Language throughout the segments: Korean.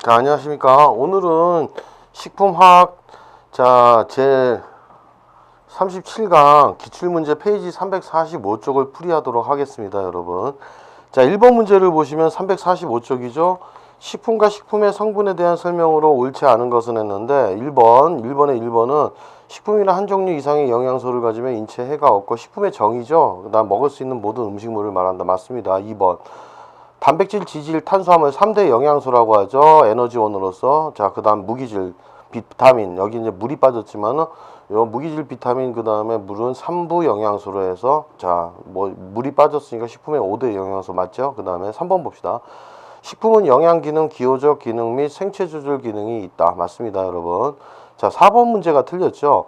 자, 안녕하십니까. 오늘은 식품화학 제 37강 기출문제 페이지 345쪽을 풀이하도록 하겠습니다, 여러분. 자, 1번 문제를 보시면 345쪽이죠. 식품과 식품의 성분에 대한 설명으로 옳지 않은 것은 했는데 1번은 식품이나 한 종류 이상의 영양소를 가지면 인체에 해가 없고 식품의 정의죠. 그다음 먹을 수 있는 모든 음식물을 말한다. 맞습니다. 2번. 단백질, 지질, 탄수화물 3대 영양소라고 하죠. 에너지원으로서. 자, 그 다음 무기질, 비타민. 여기 이제 물이 빠졌지만은 요 무기질, 비타민, 그 다음에 물은 3부 영양소로 해서 자, 뭐 물이 빠졌으니까 식품의 5대 영양소 맞죠? 그 다음에 3번 봅시다. 식품은 영양기능, 기호적 기능 및 생체조절 기능이 있다. 맞습니다, 여러분. 자, 4번 문제가 틀렸죠.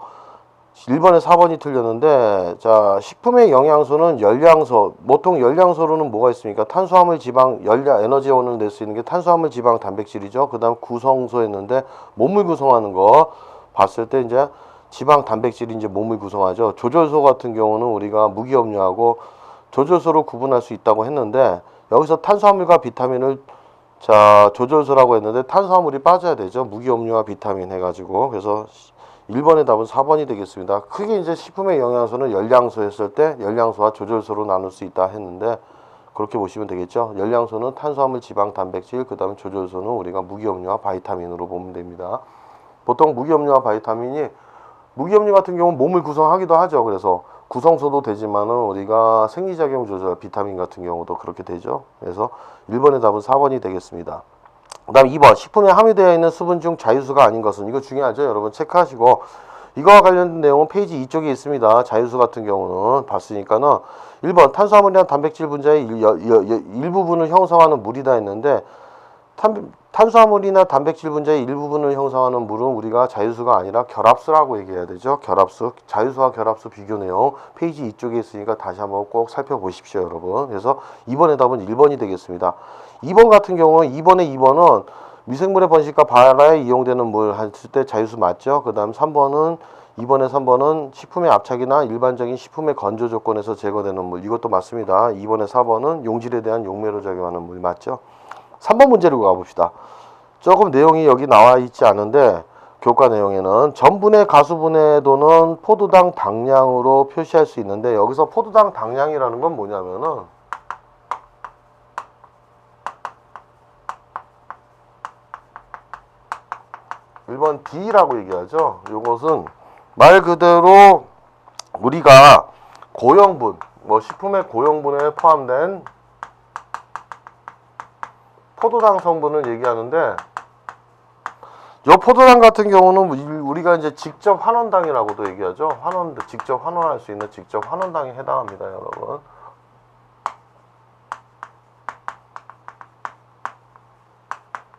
1번에 4번이 틀렸는데, 자, 식품의 영양소는 열량소. 보통 열량소로는 뭐가 있습니까? 탄수화물, 지방, 에너지원을 낼 수 있는 게 탄수화물, 지방, 단백질이죠. 그 다음 구성소 했는데, 몸을 구성하는 거 봤을 때 이제 지방, 단백질이 이제 몸을 구성하죠. 조절소 같은 경우는 우리가 무기업류하고 조절소로 구분할 수 있다고 했는데, 여기서 탄수화물과 비타민을 자, 조절소라고 했는데 탄수화물이 빠져야 되죠. 무기업류와 비타민 해가지고. 그래서 1번의 답은 4번이 되겠습니다. 크게 이제 식품의 영양소는 열량소 했을 때 열량소와 조절소로 나눌 수 있다 했는데 그렇게 보시면 되겠죠. 열량소는 탄수화물, 지방, 단백질, 그 다음에 조절소는 우리가 무기업류와 바이타민으로 보면 됩니다. 보통 무기업류와 바이타민이 무기업류 같은 경우는 몸을 구성하기도 하죠. 그래서 구성소도 되지만은 우리가 생리작용 조절, 비타민 같은 경우도 그렇게 되죠. 그래서 1번의 답은 4번이 되겠습니다. 그 다음 2번 식품에 함유되어 있는 수분 중 자유수가 아닌 것은 이거 중요하죠. 여러분 체크하시고 이거와 관련된 내용은 페이지 2쪽에 있습니다. 자유수 같은 경우는 봤으니까는 1번 탄수화물이나 단백질 분자의 일부분을 형성하는 물이다 했는데 탄수화물이나 단백질 분자의 일부분을 형성하는 물은 우리가 자유수가 아니라 결합수라고 얘기해야 되죠. 결합수, 자유수와 결합수 비교 내용 페이지 2쪽에 있으니까 다시 한번 꼭 살펴보십시오, 여러분. 그래서 2번의 답은 1번이 되겠습니다. 2번 같은 경우는 2번은 미생물의 번식과 발화에 이용되는 물 했을 때 자유수 맞죠. 그 다음 2번의 3번은 식품의 압착이나 일반적인 식품의 건조 조건에서 제거되는 물. 이것도 맞습니다. 2번의 4번은 용질에 대한 용매로 작용하는 물 맞죠. 3번 문제로 가봅시다. 조금 내용이 여기 나와 있지 않은데 교과 내용에는 전분의 가수분해도는 포도당 당량으로 표시할 수 있는데 여기서 포도당 당량이라는 건 뭐냐면은 1번 D라고 얘기하죠. 이것은 말 그대로 우리가 고형분, 뭐 식품의 고형분에 포함된 포도당 성분을 얘기하는데 요 포도당 같은 경우는 우리가 이제 직접 환원당이라고도 얘기하죠. 직접 환원할 수 있는 직접 환원당에 해당합니다, 여러분.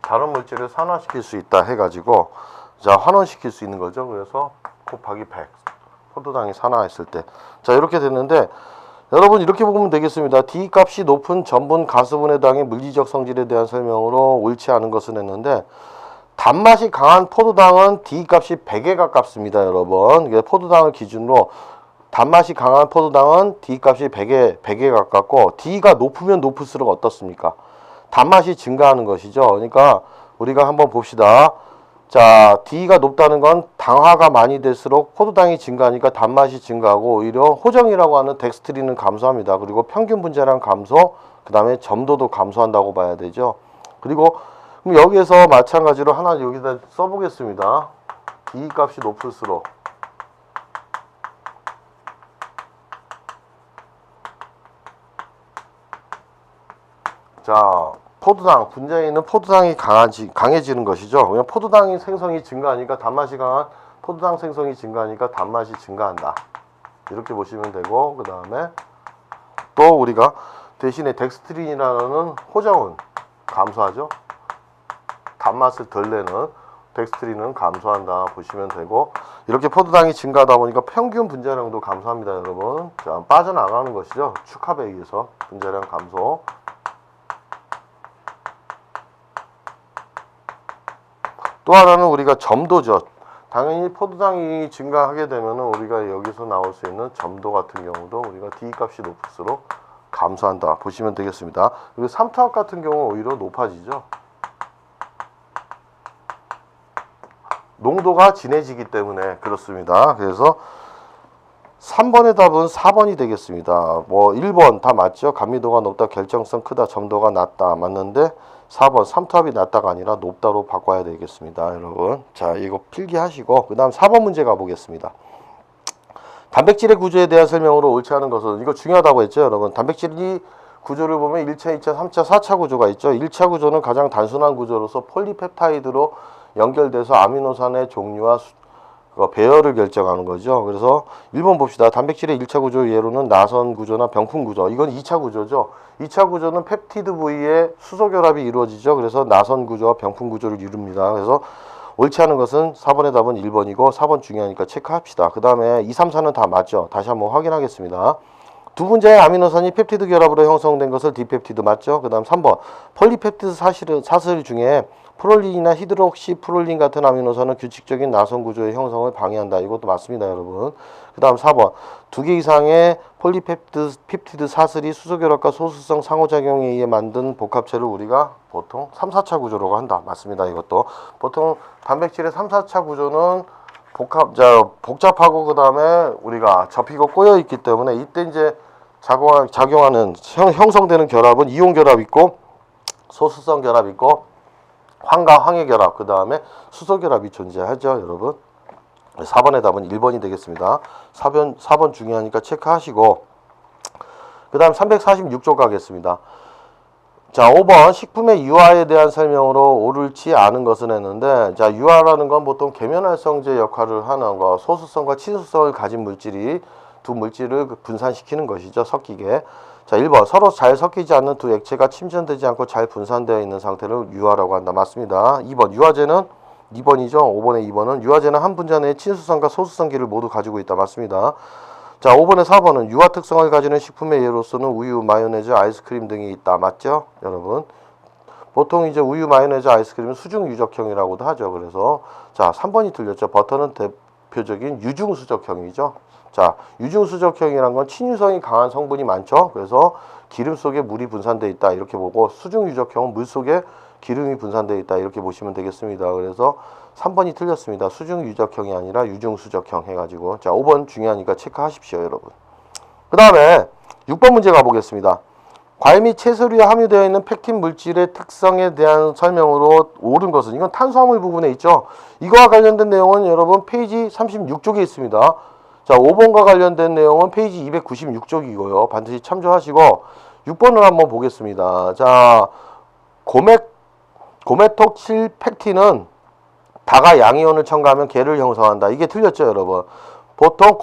다른 물질을 산화시킬 수 있다 해가지고 자 환원시킬 수 있는 거죠. 그래서 곱하기 100 포도당이 산화했을 때 자 이렇게 됐는데 여러분 이렇게 보면 되겠습니다. D 값이 높은 전분 가수분해 당의 물리적 성질에 대한 설명으로 옳지 않은 것은 했는데 단맛이 강한 포도당은 D 값이 100에 가깝습니다, 여러분. 포도당을 기준으로 단맛이 강한 포도당은 D 값이 100에 가깝고 D가 높으면 높을수록 어떻습니까? 단맛이 증가하는 것이죠. 그러니까 우리가 한번 봅시다. 자, D가 높다는 건 당화가 많이 될수록 포도당이 증가하니까 단맛이 증가하고 오히려 호정이라고 하는 덱스트린은 감소합니다. 그리고 평균 분자량 감소, 그 다음에 점도도 감소한다고 봐야 되죠. 그리고 그럼 여기에서 마찬가지로 하나 여기다 써보겠습니다. D 값이 높을수록 자 포도당 분자에 있는 포도당이 강해지는 것이죠. 그냥 포도당이 생성이 증가하니까 단맛이 강한 포도당 생성이 증가하니까 단맛이 증가한다. 이렇게 보시면 되고 그 다음에 또 우리가 대신에 덱스트린이라는 호정은 감소하죠. 단맛을 덜 내는 덱스트린은 감소한다 보시면 되고 이렇게 포도당이 증가하다 보니까 평균 분자량도 감소합니다, 여러분. 자, 빠져나가는 것이죠. 축합에 의해서 분자량 감소. 또 하나는 우리가 점도죠. 당연히 포도당이 증가하게 되면 우리가 여기서 나올 수 있는 점도 같은 경우도 우리가 D 값이 높을수록 감소한다 보시면 되겠습니다. 그리고 삼투압 같은 경우 오히려 높아지죠. 농도가 진해지기 때문에 그렇습니다. 그래서 3번의 답은 4번이 되겠습니다. 뭐 1번 다 맞죠? 감미도가 높다, 결정성 크다, 점도가 낮다 맞는데 4번 삼투압이 낮다가 아니라 높다로 바꿔야 되겠습니다. 여러분, 자 이거 필기하시고 그 다음 4번 문제 가보겠습니다. 단백질의 구조에 대한 설명으로 옳지 않은 것은, 이거 중요하다고 했죠 여러분. 단백질이 구조를 보면 1차, 2차, 3차, 4차 구조가 있죠. 1차 구조는 가장 단순한 구조로서 폴리펩타이드로 연결돼서 아미노산의 종류와 배열을 결정하는 거죠. 그래서 1번 봅시다. 단백질의 1차 구조 예로는 나선 구조나 병풍 구조. 이건 2차 구조죠. 2차 구조는 펩티드 부위에 수소 결합이 이루어지죠. 그래서 나선 구조와 병풍 구조를 이룹니다. 그래서 옳지 않은 것은 4번의 답은 1번이고 4번 중요하니까 체크합시다. 그 다음에 2, 3, 4는 다 맞죠. 다시 한번 확인하겠습니다. 두 분자의 아미노산이 펩티드 결합으로 형성된 것을 디펩티드 맞죠? 그 다음 3번 폴리펩티드 사슬 중에 프롤린이나 히드록시프롤린 같은 아미노산은 규칙적인 나선 구조의 형성을 방해한다. 이것도 맞습니다, 여러분. 그 다음 4번 두 개 이상의 폴리펩티드 사슬이 수소결합과 소수성 상호작용에 의해 만든 복합체를 우리가 보통 3, 4차 구조라고 한다. 맞습니다, 이것도. 보통 단백질의 3, 4차 구조는 복잡하고 그 다음에 우리가 접히고 꼬여 있기 때문에 이때 이제 작용하는 형성되는 결합은 이온 결합 있고 소수성 결합 있고 황과 황의 결합, 그 다음에 수소 결합이 존재하죠, 여러분. 4번의 답은 1번이 되겠습니다. 4번 중요하니까 체크하시고 그 다음 346쪽 가겠습니다. 자, 5번 식품의 유화에 대한 설명으로 옳지 않은 것은 했는데, 자, 유화라는 건 보통 계면활성제 역할을 하는 거, 소수성과 친수성을 가진 물질이 두 물질을 분산시키는 것이죠, 섞이게. 자, 1번 서로 잘 섞이지 않는 두 액체가 침전되지 않고 잘 분산되어 있는 상태를 유화라고 한다. 맞습니다. 2번 유화제는 2번이죠. 5번의 2번은 유화제는 한 분자 내에 친수성과 소수성기를 모두 가지고 있다. 맞습니다. 자, 5번에 4번은 유화 특성을 가지는 식품의 예로서는 우유, 마요네즈, 아이스크림 등이 있다. 맞죠? 여러분. 보통 이제 우유, 마요네즈, 아이스크림은 수중 유적형이라고도 하죠. 그래서 자, 3번이 틀렸죠. 버터는 대표적인 유중수적형이죠. 자, 유중수적형이란 건 친유성이 강한 성분이 많죠. 그래서 기름 속에 물이 분산되어 있다. 이렇게 보고 수중 유적형은 물 속에 기름이 분산되어 있다. 이렇게 보시면 되겠습니다. 그래서 3번이 틀렸습니다. 수중 유적형이 아니라 유중수적형 해가지고. 자, 5번 중요하니까 체크하십시오, 여러분. 그 다음에 6번 문제 가보겠습니다. 과일 및 채소류에 함유되어 있는 펙틴 물질의 특성에 대한 설명으로 옳은 것은, 이건 탄수화물 부분에 있죠. 이거와 관련된 내용은 여러분 페이지 36쪽에 있습니다. 자, 5번과 관련된 내용은 페이지 296쪽이고요. 반드시 참조하시고 6번을 한번 보겠습니다. 자, 고메톡실 펙틴은 다가 양이온을 첨가하면 겔을 형성한다. 이게 틀렸죠, 여러분. 보통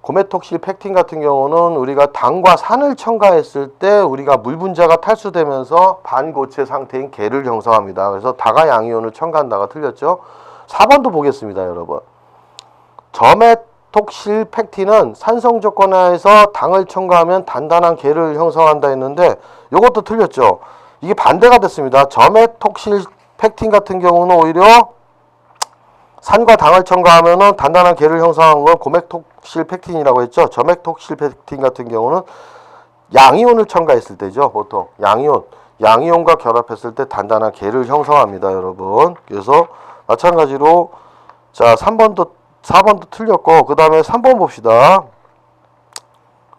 고메톡실 펙틴 같은 경우는 우리가 당과 산을 첨가했을 때 우리가 물 분자가 탈수되면서 반고체 상태인 겔을 형성합니다. 그래서 다가 양이온을 첨가한다가 틀렸죠. 4번도 보겠습니다, 여러분. 저메톡실 펙틴은 산성 조건 하에서 당을 첨가하면 단단한 겔을 형성한다 했는데 이것도 틀렸죠. 이게 반대가 됐습니다. 저메톡실 펙틴 같은 경우는 오히려 산과 당을 첨가하면 단단한 겔을 형성한 건 고메톡실 펙틴이라고 했죠. 저메톡실 펙틴 같은 경우는 양이온을 첨가했을 때죠. 보통 양이온과 결합했을 때 단단한 겔을 형성합니다, 여러분. 그래서 마찬가지로 자, 4번도 틀렸고 그 다음에 3번 봅시다.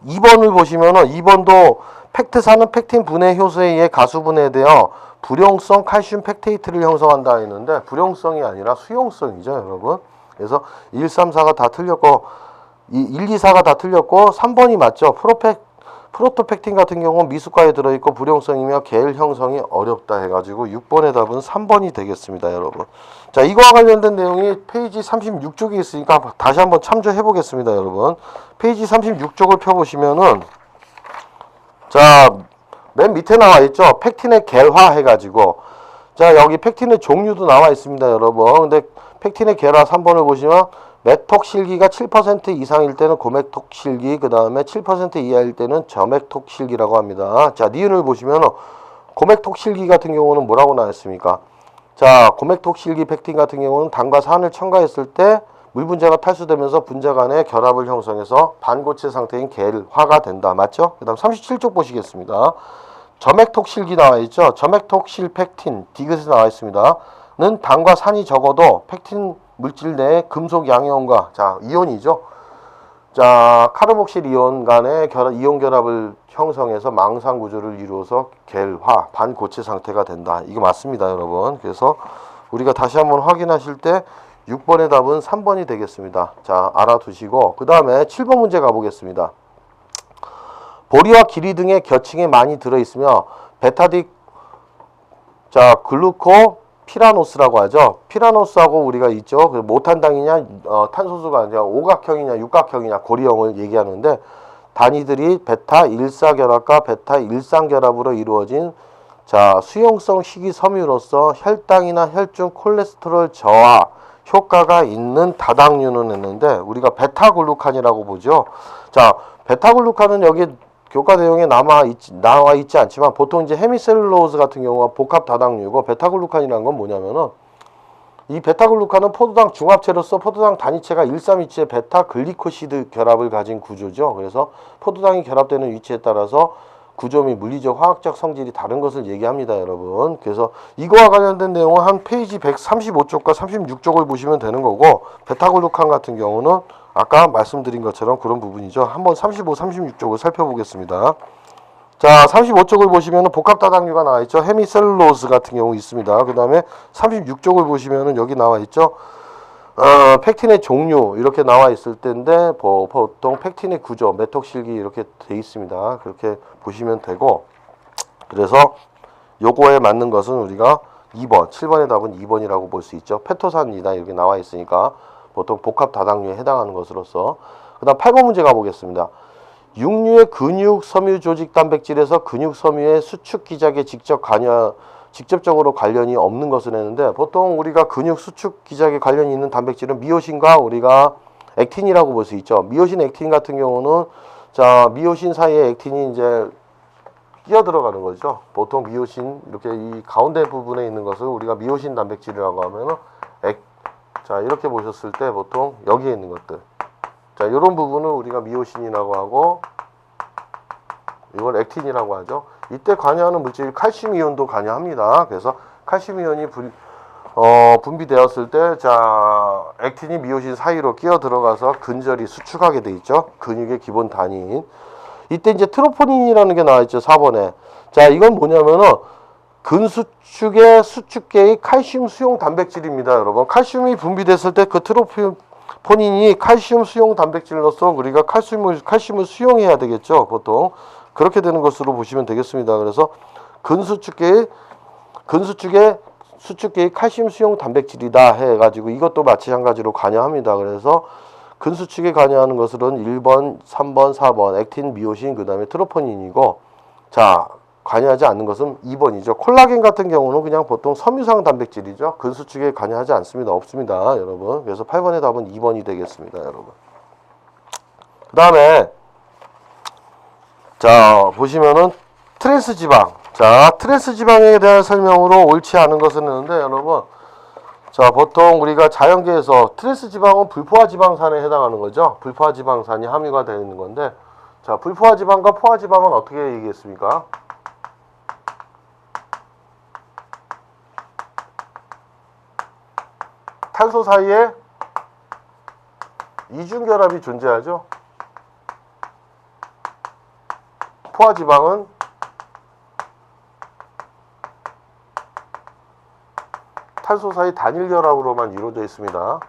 2번을 보시면은 2번도 팩트산은 펙틴 분해 효소에 의해 가수분해되어 불용성 칼슘 팩테이트를 형성한다 했는데 불용성이 아니라 수용성이죠, 여러분. 그래서 1, 3, 4가 다 틀렸고 1, 2, 4가 다 틀렸고 3번이 맞죠. 프로토펙틴 같은 경우는 미숫가루에 들어있고 불용성이며 겔 형성이 어렵다 해가지고 6번의 답은 3번이 되겠습니다, 여러분. 자, 이거와 관련된 내용이 페이지 36쪽에 있으니까 다시 한번 참조해 보겠습니다, 여러분. 페이지 36쪽을 펴보시면은 자, 맨 밑에 나와 있죠. 펙틴의 겔화 해가지고 자, 여기 펙틴의 종류도 나와 있습니다, 여러분. 근데 펙틴의 겔화 3번을 보시면 메톡실기가 7% 이상일 때는 고메톡실기, 그 다음에 7% 이하일 때는 저메톡실기라고 합니다. 자, 니은을 보시면 고메톡실기 같은 경우는 뭐라고 나왔습니까? 자, 고메톡실기 펙틴 같은 경우는 당과 산을 첨가했을 때 물 분자가 탈수되면서 분자 간의 결합을 형성해서 반고체 상태인 겔화가 된다. 맞죠? 그 다음 37쪽 보시겠습니다. 저맥톡실기 나와 있죠. 저맥톡실 펙틴 디귿에 나와 있습니다. 당과 산이 적어도 팩틴 물질 내에 금속 양이온과 자 이온이죠. 자 카르복실 이온 간의 이온 결합을 형성해서 망상 구조를 이루어서 겔화 반고체 상태가 된다. 이거 맞습니다, 여러분. 그래서 우리가 다시 한번 확인하실 때 6번의 답은 3번이 되겠습니다. 자 알아두시고 그 다음에 7번 문제 가보겠습니다. 보리와 기리 등의 겨층에 많이 들어있으며 베타딕 자 글루코 피라노스라고 하죠. 피라노스하고 우리가 있죠. 그 모탄당이냐 탄소수가 아니라 오각형이냐 육각형이냐 고리형을 얘기하는데 단위들이 베타 1사결합과 베타 1쌍결합으로 이루어진 자 수용성 식이섬유로서 혈당이나 혈중 콜레스테롤 저하 효과가 있는 다당류는 했는데 우리가 베타글루칸이라고 보죠. 자 베타글루칸은 여기 교과 내용에 나와 있지 않지만 보통 이제 헤미셀룰로즈 같은 경우가 복합 다당류고 베타글루칸이라는 건 뭐냐면은 이 베타글루칸은 포도당 중합체로서 포도당 단위체가 1,3,2의 베타글리코시드 결합을 가진 구조죠. 그래서 포도당이 결합되는 위치에 따라서 구조 및 물리적 화학적 성질이 다른 것을 얘기합니다, 여러분. 그래서 이거와 관련된 내용은 한 페이지 135쪽과 36쪽을 보시면 되는 거고 베타글루칸 같은 경우는 아까 말씀드린 것처럼 그런 부분이죠. 한번 35, 36쪽을 살펴보겠습니다. 자, 35쪽을 보시면은 복합 다당류가 나와 있죠. 헤미셀룰로즈 같은 경우 있습니다. 그 다음에 36쪽을 보시면은 여기 나와 있죠. 팩틴의 종류 이렇게 나와 있을 텐데 보통 팩틴의 구조, 메톡실기 이렇게 돼 있습니다. 그렇게 보시면 되고 그래서 요거에 맞는 것은 우리가 2번, 7번의 답은 2번이라고 볼 수 있죠. 페토산이다 이렇게 나와 있으니까 보통 복합 다당류에 해당하는 것으로서 그 다음 8번 문제 가보겠습니다. 육류의 근육 섬유 조직 단백질에서 근육 섬유의 수축 기작에 직접적으로 관련이 없는 것을 했는데 보통 우리가 근육 수축 기작에 관련이 있는 단백질은 미오신과 우리가 액틴이라고 볼 수 있죠. 미오신 액틴 같은 경우는 자 미오신 사이에 액틴이 이제 끼어 들어가는 거죠. 보통 미오신 이렇게 이 가운데 부분에 있는 것을 우리가 미오신 단백질이라고 하면은 자 이렇게 보셨을 때 보통 여기에 있는 것들 자 이런 부분을 우리가 미오신이라고 하고 이걸 액틴이라고 하죠. 이때 관여하는 물질 칼슘 이온도 관여합니다. 그래서 칼슘 이온이 분비되었을 때 자 액틴이 미오신 사이로 끼어 들어가서 근절이 수축하게 돼 있죠. 근육의 기본 단위인 이때 이제 트로포닌이라는 게 나와 있죠. 4번에 자 이건 뭐냐면은 근수축의 수축계의 칼슘 수용 단백질입니다. 여러분 칼슘이 분비됐을 때 그 트로포닌이 칼슘 수용 단백질로서 우리가 칼슘을 수용해야 되겠죠. 보통 그렇게 되는 것으로 보시면 되겠습니다. 그래서 근수축계의 수축계의 칼슘 수용 단백질이다 해가지고 이것도 마찬가지로 관여합니다. 그래서 근수축에 관여하는 것은 1번, 3번, 4번 액틴, 미오신, 그 다음에 트로포닌이고 자 관여하지 않는 것은 2번이죠. 콜라겐 같은 경우는 그냥 보통 섬유상 단백질이죠. 근수축에 관여하지 않습니다. 없습니다. 여러분. 그래서 8번의 답은 2번이 되겠습니다. 여러분. 그 다음에 자 보시면은 트랜스 지방 자 트랜스 지방에 대한 설명으로 옳지 않은 것은 있는데 여러분 자 보통 우리가 자연계에서 트랜스 지방은 불포화 지방산에 해당하는 거죠. 불포화 지방산이 함유가 되어 있는 건데 자 불포화 지방과 포화 지방은 어떻게 얘기했습니까? 탄소 사이에 이중결합이 존재하죠. 포화지방은 탄소 사이 단일결합으로만 이루어져 있습니다.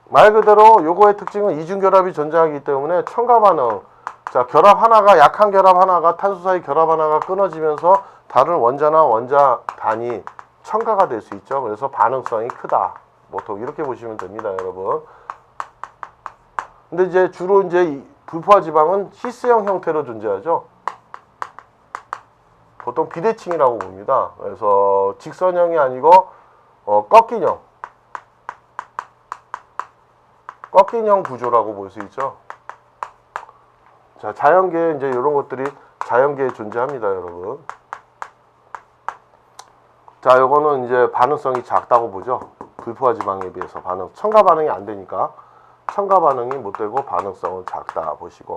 말 그대로 요거의 특징은 이중결합이 존재하기 때문에 첨가반응 자 결합 하나가 약한 결합 하나가 탄소 사이 결합 하나가 끊어지면서 다른 원자나 원자 단위 첨가가 될 수 있죠. 그래서 반응성이 크다. 보통 이렇게 보시면 됩니다, 여러분. 근데 이제 주로 이제 불포화 지방은 시스형 형태로 존재하죠. 보통 비대칭이라고 봅니다. 그래서 직선형이 아니고 꺾인형 구조라고 볼 수 있죠. 자, 자연계에 이제 이런 것들이 자연계에 존재합니다, 여러분. 자, 요거는 이제 반응성이 작다고 보죠. 불포화 지방에 비해서 첨가 반응이 안 되니까 첨가 반응이 못 되고 반응성은 작다 보시고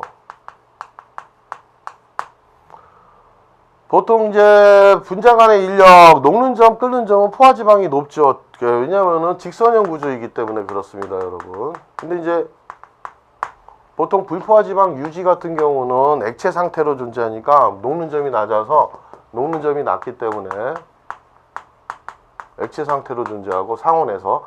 보통 이제 분자 간의 인력, 녹는 점, 끓는 점은 포화지방이 높죠. 왜냐면은 직선형 구조이기 때문에 그렇습니다, 여러분. 근데 이제 보통 불포화지방 유지 같은 경우는 액체 상태로 존재하니까 녹는 점이 낮아서 녹는 점이 낮기 때문에 액체 상태로 존재하고 상온에서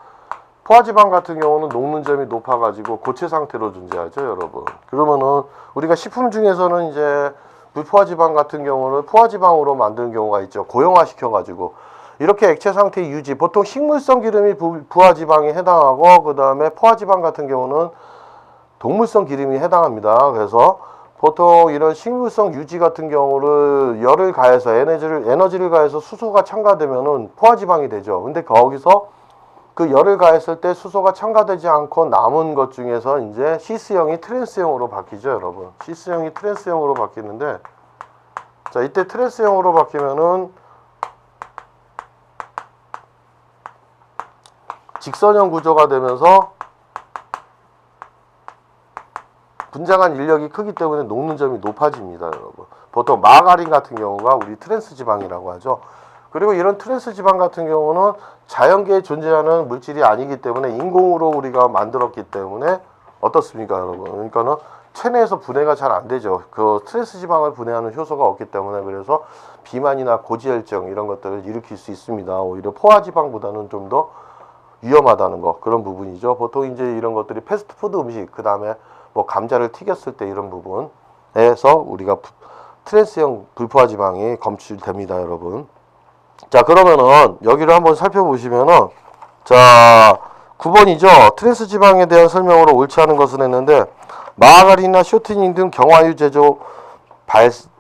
포화지방 같은 경우는 녹는 점이 높아가지고 고체 상태로 존재하죠, 여러분. 그러면은 우리가 식품 중에서는 이제 불포화지방 같은 경우는 포화지방으로 만드는 경우가 있죠. 고형화 시켜가지고 이렇게 액체 상태 유지. 보통 식물성 기름이 부화지방에 해당하고 그 다음에 포화지방 같은 경우는 동물성 기름이 해당합니다. 그래서 보통 이런 식물성 유지 같은 경우를 열을 가해서 에너지를 가해서 수소가 첨가되면은 포화지방이 되죠. 근데 거기서 그 열을 가했을 때 수소가 첨가되지 않고 남은 것 중에서 이제 시스형이 트랜스형으로 바뀌죠, 여러분. 시스형이 트랜스형으로 바뀌는데, 자, 이때 트랜스형으로 바뀌면은 직선형 구조가 되면서 분자 간 인력이 크기 때문에 녹는 점이 높아집니다, 여러분. 보통 마가린 같은 경우가 우리 트랜스 지방이라고 하죠. 그리고 이런 트랜스 지방 같은 경우는 자연계에 존재하는 물질이 아니기 때문에 인공으로 우리가 만들었기 때문에 어떻습니까, 여러분? 그러니까는 체내에서 분해가 잘 안 되죠. 그 트랜스 지방을 분해하는 효소가 없기 때문에 그래서 비만이나 고지혈증 이런 것들을 일으킬 수 있습니다. 오히려 포화지방보다는 좀 더 위험하다는 거, 그런 부분이죠. 보통 이제 이런 것들이 패스트푸드 음식, 그 다음에 뭐 감자를 튀겼을 때 이런 부분에서 우리가 트랜스형 불포화지방이 검출됩니다, 여러분. 자, 그러면은 여기를 한번 살펴보시면은, 자, 9번이죠. 트랜스 지방에 대한 설명으로 옳지 않은 것은 했는데, 마가린이나 쇼트닝 등 경화유 제조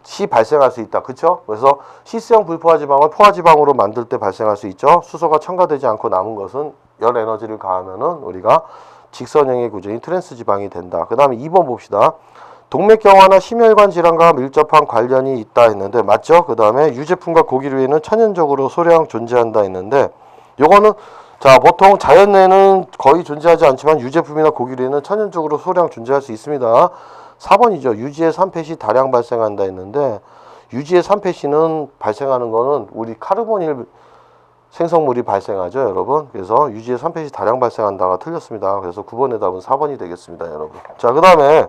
시 발생할 수 있다. 그쵸? 그래서 시스형 불포화지방을 포화지방으로 만들 때 발생할 수 있죠. 수소가 첨가되지 않고 남은 것은 열 에너지를 가하면은 우리가 직선형의 구조인 트랜스 지방이 된다. 그 다음에 2번 봅시다. 동맥경화나 심혈관 질환과 밀접한 관련이 있다 했는데 맞죠? 그 다음에 유제품과 고기류에는 천연적으로 소량 존재한다 했는데 요거는 자 보통 자연에는 거의 존재하지 않지만 유제품이나 고기류에는 천연적으로 소량 존재할 수 있습니다. 4번이죠. 유지의 산패시 다량 발생한다 했는데 유지의 산패시는 발생하는 거는 우리 카르보닐 생성물이 발생하죠, 여러분. 그래서 유지의 산패시 다량 발생한다가 틀렸습니다. 그래서 9번의 답은 4번이 되겠습니다, 여러분. 자, 그 다음에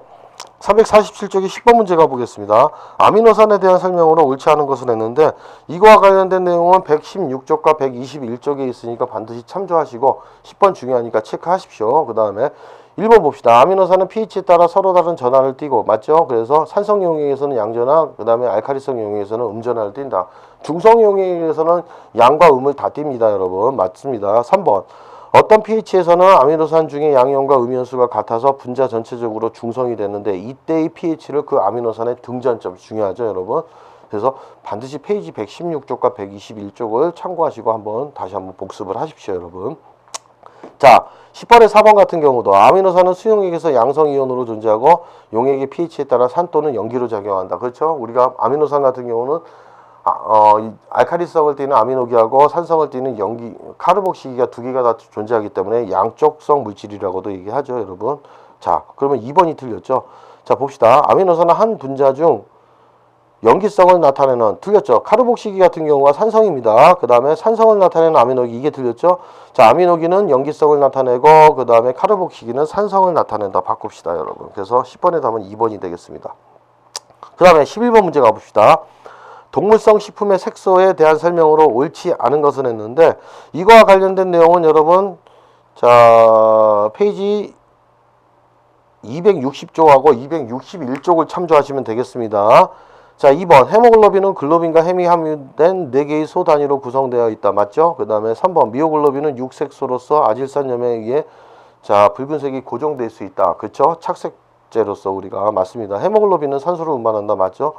347쪽에 10번 문제 가보겠습니다. 아미노산에 대한 설명으로 옳지 않은 것을 했는데 이거와 관련된 내용은 116쪽과 121쪽에 있으니까 반드시 참조하시고 10번 중요하니까 체크하십시오. 그 다음에 1번 봅시다. 아미노산은 pH에 따라 서로 다른 전하를 띠고 맞죠? 그래서 산성 용액에서는 양전하, 그 다음에 알카리성 용액에서는 음전하를 띈다. 중성 용액에서는 양과 음을 다 띱니다, 여러분. 맞습니다. 3번. 어떤 pH에서는 아미노산 중에 양이온과 음이온수가 같아서 분자 전체적으로 중성이 되는데 이때의 pH를 그 아미노산의 등전점 중요하죠, 여러분. 그래서 반드시 페이지 116쪽과 121쪽을 참고하시고 다시 한번 복습을 하십시오, 여러분. 자, 10번의 4번 같은 경우도 아미노산은 수용액에서 양성이온으로 존재하고 용액의 pH에 따라 산 또는 염기로 작용한다. 그렇죠? 우리가 아미노산 같은 경우는 알카리성을 띠는 아미노기하고 산성을 띠는 염기, 카르복시기가 두 개가 다 존재하기 때문에 양쪽성 물질이라고도 얘기하죠, 여러분. 자, 그러면 2번이 틀렸죠. 자, 봅시다. 아미노산은 한 분자 중 염기성을 나타내는, 틀렸죠. 카르복시기 같은 경우가 산성입니다. 그 다음에 산성을 나타내는 아미노기, 이게 틀렸죠. 자, 아미노기는 염기성을 나타내고 그 다음에 카르복시기는 산성을 나타낸다. 바꿉시다, 여러분. 그래서 10번의 답은 2번이 되겠습니다. 그 다음에 11번 문제 가봅시다. 동물성 식품의 색소에 대한 설명으로 옳지 않은 것은 했는데 이거와 관련된 내용은 여러분 자 페이지 260쪽하고 261쪽을 참조하시면 되겠습니다. 자, 2번 헤모글로빈은 글로빈과 햄이 함유된 4개의 소 단위로 구성되어 있다. 맞죠? 그 다음에 3번 미오글로빈은 육색소로서 아질산염에 의해 자 붉은색이 고정될 수 있다. 그렇죠? 착색제로서 우리가 맞습니다. 헤모글로빈은 산소를 운반한다. 맞죠?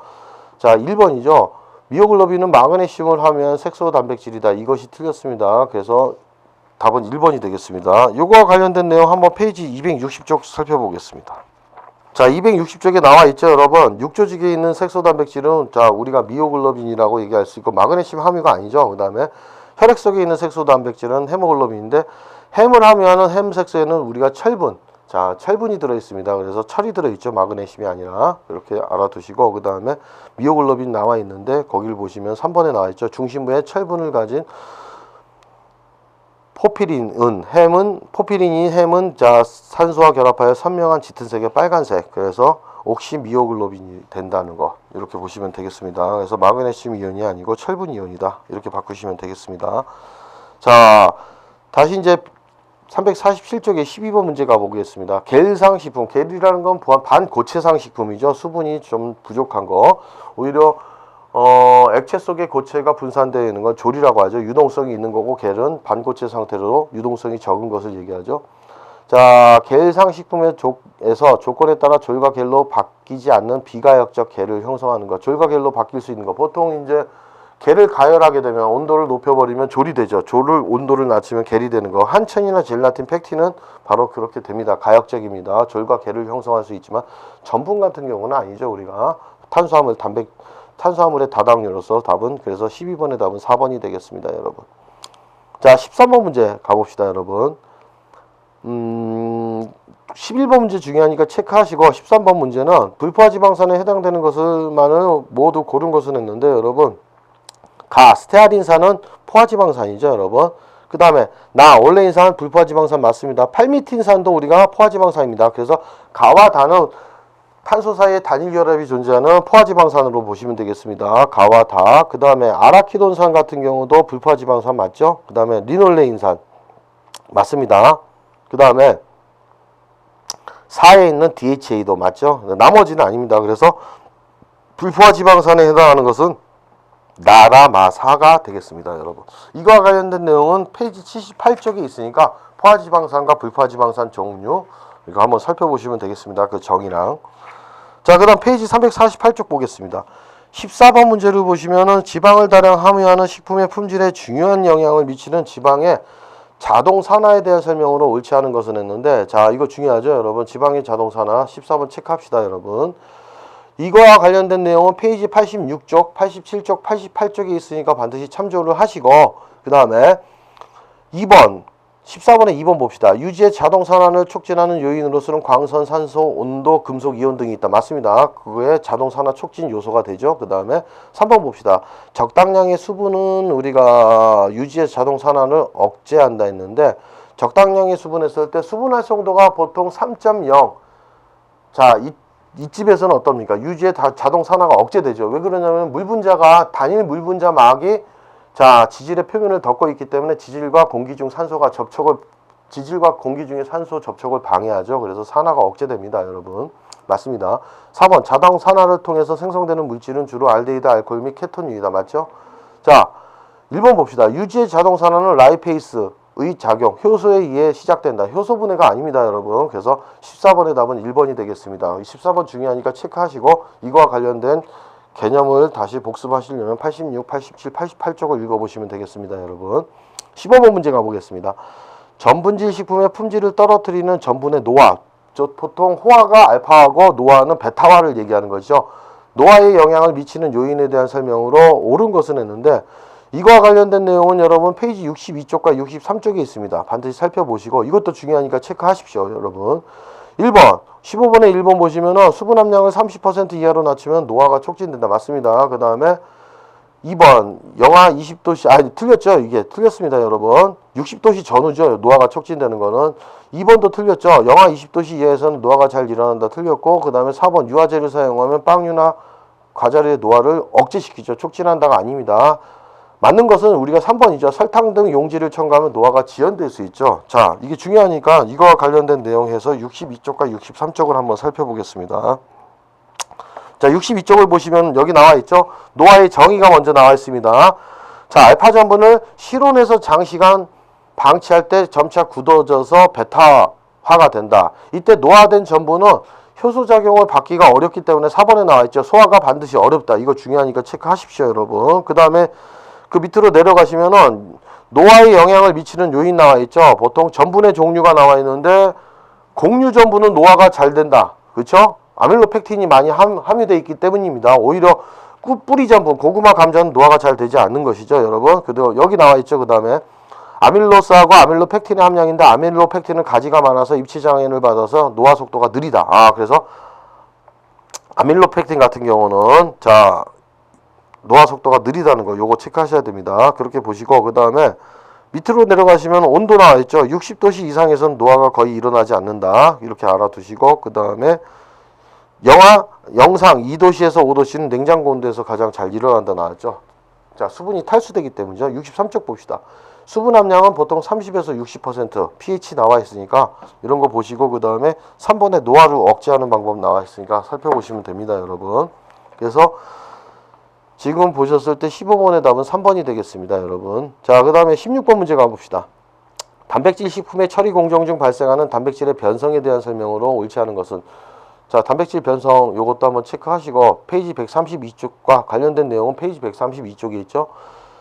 자, 1번이죠. 미오글로빈은 마그네슘을 함유한 색소 단백질이다. 이것이 틀렸습니다. 그래서 답은 1번이 되겠습니다. 이거와 관련된 내용 한번 페이지 260쪽 살펴보겠습니다. 자, 260쪽에 나와 있죠, 여러분. 육조직에 있는 색소 단백질은 자 우리가 미오글로빈이라고 얘기할 수 있고 마그네슘 함유가 아니죠. 그 다음에 혈액 속에 있는 색소 단백질은 헤모글로빈인데 햄을 함유하는 햄 색소에는 우리가 철분, 자, 철분이 들어있습니다. 그래서 철이 들어있죠. 마그네슘이 아니라. 이렇게 알아두시고, 그 다음에 미오글로빈 나와 있는데, 거기를 보시면 3번에 나와 있죠. 중심부에 철분을 가진 포피린은, 포피린이 자, 산소와 결합하여 선명한 짙은 색의 빨간색. 그래서 옥시미오글로빈이 된다는 거. 이렇게 보시면 되겠습니다. 그래서 마그네슘 이온이 아니고 철분 이온이다. 이렇게 바꾸시면 되겠습니다. 자, 다시 이제 347쪽에 12번 문제 가보겠습니다. 겔상식품, 겔이라는 건 반고체상 식품이죠. 수분이 좀 부족한 거. 오히려 액체 속에 고체가 분산되어 있는 건 조리라고 하죠. 유동성이 있는 거고, 겔은 반고체 상태로 유동성이 적은 것을 얘기하죠. 자, 겔상식품에서 조건에 따라 졸과 겔로 바뀌지 않는 비가역적 겔을 형성하는 것. 졸과 겔로 바뀔 수 있는 것. 보통 이제 겔을 가열하게 되면 온도를 높여버리면 졸이 되죠. 졸을 온도를 낮추면 겔이 되는 거. 한천이나 젤라틴, 팩틴은 바로 그렇게 됩니다. 가역적입니다. 졸과 겔을 형성할 수 있지만 전분 같은 경우는 아니죠. 우리가 탄수화물의 다당류로서 답은, 그래서 12번의 답은 4번이 되겠습니다. 여러분. 자, 13번 문제 가봅시다. 여러분. 11번 문제 중요하니까 체크하시고, 13번 문제는 불포화지방산에 해당되는 것을만을 모두 고른 것은 했는데, 여러분, 스테아린산은 포화지방산이죠, 여러분. 그 다음에 올레인산 불포화지방산 맞습니다. 팔미틴산도 우리가 포화지방산입니다. 그래서 가와 다는 탄소 사이에 단일 결합이 존재하는 포화지방산으로 보시면 되겠습니다. 가와 다. 그 다음에 아라키돈산 같은 경우도 불포화지방산 맞죠? 그 다음에 리놀레인산 맞습니다. 그 다음에 4에 있는 DHA도 맞죠? 나머지는 아닙니다. 그래서 불포화지방산에 해당하는 것은 나라마사가 되겠습니다. 여러분, 이거와 관련된 내용은 페이지 78쪽에 있으니까 포화지방산과 불포화지방산 종류 이거 한번 살펴보시면 되겠습니다. 그 정의랑. 자, 그 다음 페이지 348쪽 보겠습니다. 14번 문제를 보시면은 지방을 다량 함유하는 식품의 품질에 중요한 영향을 미치는 지방의 자동 산화에 대한 설명으로 옳지 않은 것은 했는데, 자, 이거 중요하죠, 여러분. 지방의 자동 산화 14번 체크합시다, 여러분. 이거와 관련된 내용은 페이지 86쪽, 87쪽, 88쪽에 있으니까 반드시 참조를 하시고, 그 다음에 2번, 14번에 2번 봅시다. 유지의 자동 산화를 촉진하는 요인으로서는 광선, 산소, 온도, 금속, 이온 등이 있다. 맞습니다. 그거에 자동 산화 촉진 요소가 되죠. 그 다음에 3번 봅시다. 적당량의 수분은 우리가 유지의 자동 산화를 억제한다 했는데, 적당량의 수분 했을 때 수분 활성도가 보통 3.0. 자, 이집에서는 어떻습니까? 유지의 자동 산화가 억제되죠. 왜 그러냐면 단일 물분자막이 자, 지질의 표면을 덮고 있기 때문에 지질과 공기 중의 산소 접촉을 방해하죠. 그래서 산화가 억제됩니다, 여러분. 맞습니다. 4번, 자동 산화를 통해서 생성되는 물질은 주로 알데히드, 알코올 및 케톤유이다. 맞죠? 자, 1번 봅시다. 유지의 자동 산화는 라이페이스의 작용, 효소에 의해 시작된다. 효소 분해가 아닙니다, 여러분. 그래서 14번의 답은 1번이 되겠습니다. 14번 중요하니까 체크하시고, 이거와 관련된 개념을 다시 복습하시려면 86, 87, 88쪽을 읽어보시면 되겠습니다, 여러분. 15번 문제 가보겠습니다. 전분질 식품의 품질을 떨어뜨리는 전분의 노화. 보통 호화가 알파하고 노화는 베타화를 얘기하는 거죠. 노화에 영향을 미치는 요인에 대한 설명으로 옳은 것은 했는데, 이거와 관련된 내용은 여러분 페이지 62쪽과 63쪽에 있습니다. 반드시 살펴보시고, 이것도 중요하니까 체크하십시오, 여러분. 1번, 15번에 1번 보시면은 수분 함량을 30% 이하로 낮추면 노화가 촉진된다. 맞습니다. 그 다음에 2번, 영하 20도씨, 틀렸죠? 이게 틀렸습니다, 여러분. 60도씨 전후죠, 노화가 촉진되는 거는. 2번도 틀렸죠? 영하 20도씨 이하에서는 노화가 잘 일어난다. 틀렸고, 그 다음에 4번, 유화제를 사용하면 빵류나 과자류의 노화를 억제시키죠. 촉진한다가 아닙니다. 맞는 것은 우리가 3번이죠. 설탕 등 용지를 첨가하면 노화가 지연될 수 있죠. 자, 이게 중요하니까 이거와 관련된 내용에서 62쪽과 63쪽을 한번 살펴보겠습니다. 자, 62쪽을 보시면 여기 나와 있죠. 노화의 정의가 먼저 나와 있습니다. 자, 알파 전분을 실온에서 장시간 방치할 때 점차 굳어져서 베타화가 된다. 이때 노화된 전분은 효소작용을 받기가 어렵기 때문에 4번에 나와 있죠. 소화가 반드시 어렵다. 이거 중요하니까 체크하십시오, 여러분. 그 다음에 그 밑으로 내려가시면은 노화에 영향을 미치는 요인 나와 있죠. 보통 전분의 종류가 나와 있는데 곡류 전분은 노화가 잘 된다. 그렇죠? 아밀로펙틴이 많이 함유되어 있기 때문입니다. 오히려 뿌리 전분, 고구마 감자는 노화가 잘 되지 않는 것이죠, 여러분. 그리고 여기 나와 있죠. 그 다음에 아밀로스하고 아밀로펙틴의 함량인데 아밀로펙틴은 가지가 많아서 입체장애를 받아서 노화 속도가 느리다. 그래서 아밀로펙틴 같은 경우는 자 노화 속도가 느리다는 거 요거 체크하셔야 됩니다. 그렇게 보시고 그 다음에 밑으로 내려가시면 온도 나와 있죠. 60도씨 이상에서는 노화가 거의 일어나지 않는다. 이렇게 알아두시고 그 다음에 영상 2도씨에서 5도씨는 냉장고 온도에서 가장 잘 일어난다 나왔죠. 자, 수분이 탈수되기 때문이죠. 63쪽 봅시다. 수분 함량은 보통 30에서 60%, pH 나와 있으니까 이런 거 보시고 그 다음에 3번에 노화를 억제하는 방법 나와 있으니까 살펴보시면 됩니다, 여러분. 그래서 지금 보셨을 때 15번의 답은 3번이 되겠습니다, 여러분. 자, 그 다음에 16번 문제 가봅시다. 단백질 식품의 처리 공정 중 발생하는 단백질의 변성에 대한 설명으로 옳지 않은 것은 자, 단백질 변성 요것도 한번 체크하시고 페이지 132쪽과 관련된 내용은 페이지 132쪽에 있죠.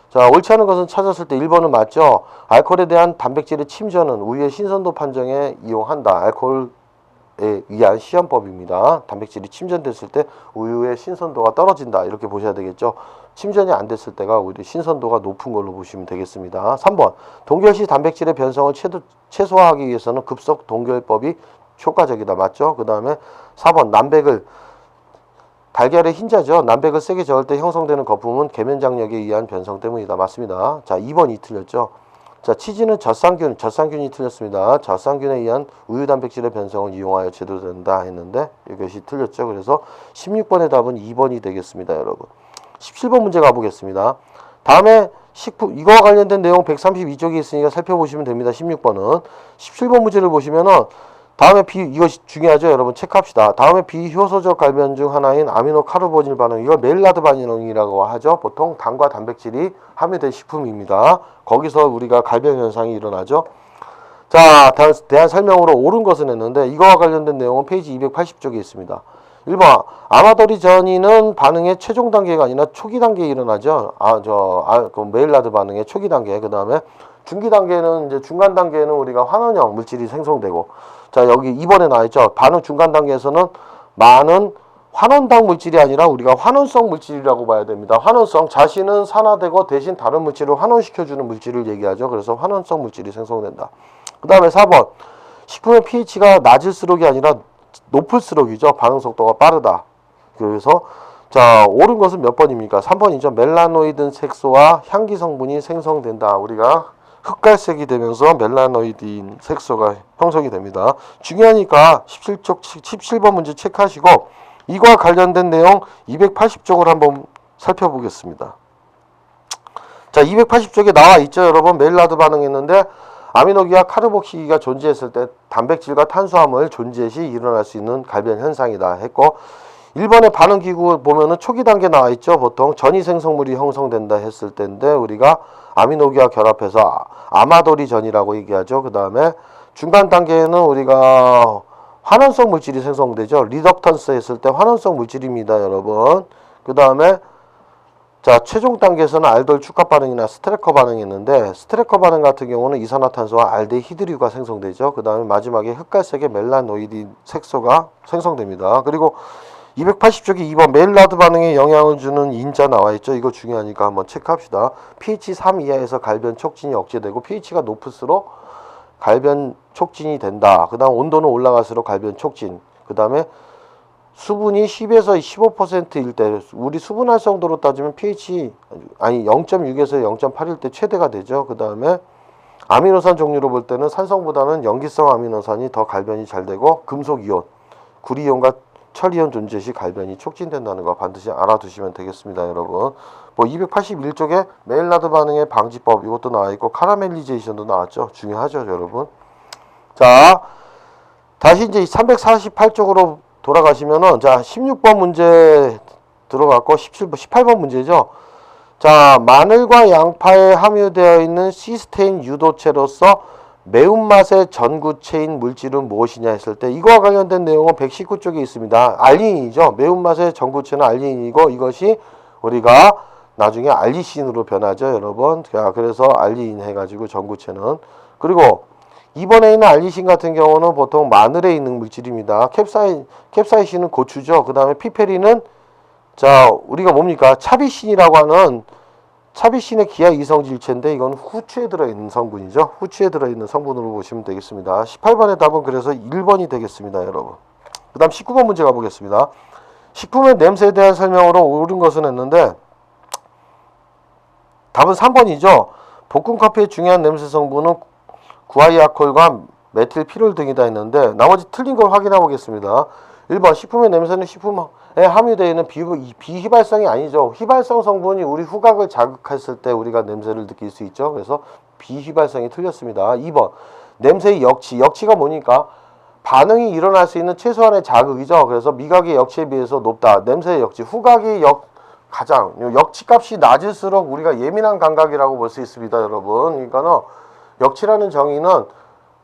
자, 옳지 않은 것은 찾았을 때 1번은 맞죠. 알코올에 대한 단백질의 침전은 우유의 신선도 판정에 이용한다. 알코올에 의한 시험법입니다. 단백질이 침전됐을 때 우유의 신선도가 떨어진다. 이렇게 보셔야 되겠죠. 침전이 안 됐을 때가 오히려 신선도가 높은 걸로 보시면 되겠습니다. 3번 동결시 단백질의 변성을 최소화하기 위해서는 급속 동결법이 효과적이다. 맞죠? 그 다음에 4번 남백을 달걀의 흰자죠. 남백을 세게 저을 때 형성되는 거품은 계면장력에 의한 변성 때문이다. 맞습니다. 자, 2번이 틀렸죠. 자, 치즈는 젖산균이 틀렸습니다. 젖산균에 의한 우유 단백질의 변성을 이용하여 제도된다 했는데 이것이 틀렸죠. 그래서 16번의 답은 2번이 되겠습니다, 여러분. 17번 문제 가보겠습니다. 다음에 식품 이거와 관련된 내용 132쪽에 있으니까 살펴보시면 됩니다. 16번은 17번 문제를 보시면은 다음에 이것이 중요하죠, 여러분. 체크합시다. 다음에 비효소적 갈변 중 하나인 아미노카르보닐 반응, 이걸 메일라드 반응이라고 하죠. 보통 당과 단백질이 함유된 식품입니다. 거기서 우리가 갈변 현상이 일어나죠. 자, 대한 설명으로 옳은 것은 했는데 이거와 관련된 내용은 페이지 280쪽에 있습니다. 1번 아마도리 전이는 반응의 최종 단계가 아니라 초기 단계에 일어나죠. 그 메일라드 반응의 초기 단계. 그 다음에 중기 단계는 이제 중간 단계에는 우리가 환원형 물질이 생성되고, 자, 여기 2번에 나와 있죠. 반응 중간 단계에서는 많은 환원당 물질이 아니라 우리가 환원성 물질이라고 봐야 됩니다. 환원성, 자신은 산화되고 대신 다른 물질을 환원시켜주는 물질을 얘기하죠. 그래서 환원성 물질이 생성된다. 그 다음에 4번 식품의 pH가 낮을수록이 아니라 높을수록이죠. 반응 속도가 빠르다. 그래서 자, 옳은 것은 몇 번입니까? 3번이죠. 멜라노이드 색소와 향기 성분이 생성된다. 우리가 흑갈색이 되면서 멜라노이드인 색소가 형성이 됩니다. 중요하니까 17번 문제 체크하시고 이거와 관련된 내용 280쪽을 한번 살펴보겠습니다. 자, 280쪽에 나와 있죠, 여러분. 메일라드 반응했는데 아미노기와 카르복시기가 존재했을 때 단백질과 탄수화물 존재 시 일어날 수 있는 갈변 현상이다 했고, 1번의 반응기구 보면은 초기 단계 나와 있죠. 보통 전이 생성물이 형성된다 했을 때인데 우리가 아미노기와 결합해서 아마도리 전이라고 얘기하죠. 그 다음에 중간 단계에는 우리가 환원성 물질이 생성되죠. 리덕턴스 했을 때 환원성 물질입니다, 여러분. 그 다음에 자, 최종 단계에서는 알돌 축합 반응이나 스테레커 반응이 있는데 스테레커 반응 같은 경우는 이산화탄소와 알데히드류가 생성되죠. 그 다음에 마지막에 흑갈색의 멜라노이드 색소가 생성됩니다. 그리고 280쪽에 2번 메일라드 반응에 영향을 주는 인자 나와 있죠. 이거 중요하니까 한번 체크합시다. pH 3 이하에서 갈변 촉진이 억제되고 pH가 높을수록 갈변 촉진이 된다. 그 다음 온도는 올라갈수록 갈변 촉진. 그 다음에 수분이 10에서 15%일 때 우리 수분 활성도로 따지면 pH 0.6에서 0.8일 때 최대가 되죠. 그 다음에 아미노산 종류로 볼 때는 산성보다는 염기성 아미노산이 더 갈변이 잘 되고 금속이온, 구리이온과 철이온 존재 시 갈변이 촉진된다는 거 반드시 알아두시면 되겠습니다, 여러분. 뭐 281쪽에 메일라드 반응의 방지법 이것도 나와 있고 카라멜리제이션도 나왔죠. 중요하죠, 여러분. 자, 다시 이제 348쪽으로 돌아가시면은 자, 16번 문제 들어갔고 18번 문제죠. 자, 마늘과 양파에 함유되어 있는 시스테인 유도체로서 매운맛의 전구체인 물질은 무엇이냐 했을 때 이거와 관련된 내용은 119쪽에 있습니다. 알리인이죠. 매운맛의 전구체는 알리인이고 이것이 우리가 나중에 알리신으로 변하죠, 여러분. 자, 그래서 알리인 해가지고 전구체는. 그리고 이번에 있는 알리신 같은 경우는 보통 마늘에 있는 물질입니다. 캡사이신은 고추죠. 그 다음에 피페린은 자, 우리가 뭡니까? 차비신이라고 하는 차비신의 기아 이성질체인데 이건 후추에 들어있는 성분이죠. 후추에 들어있는 성분으로 보시면 되겠습니다. 18번의 답은 그래서 1번이 되겠습니다, 여러분. 그 다음 19번 문제 가보겠습니다. 식품의 냄새에 대한 설명으로 옳은 것은 했는데 답은 3번이죠. 볶음 커피의 중요한 냄새 성분은 구아이아콜과 메틸피롤 등이다 했는데 나머지 틀린 걸 확인해 보겠습니다. 1번 식품의 냄새는 식품에 함유되어 있는 비휘발성이 아니죠. 휘발성 성분이 우리 후각을 자극했을 때 우리가 냄새를 느낄 수 있죠. 그래서 비휘발성이 틀렸습니다. 2번 냄새의 역치가 뭐니까 반응이 일어날 수 있는 최소한의 자극이죠. 그래서 미각의 역치에 비해서 높다. 냄새의 역치, 후각의 가장 역치값이 낮을수록 우리가 예민한 감각이라고 볼 수 있습니다, 여러분. 그러니까는 역치라는 정의는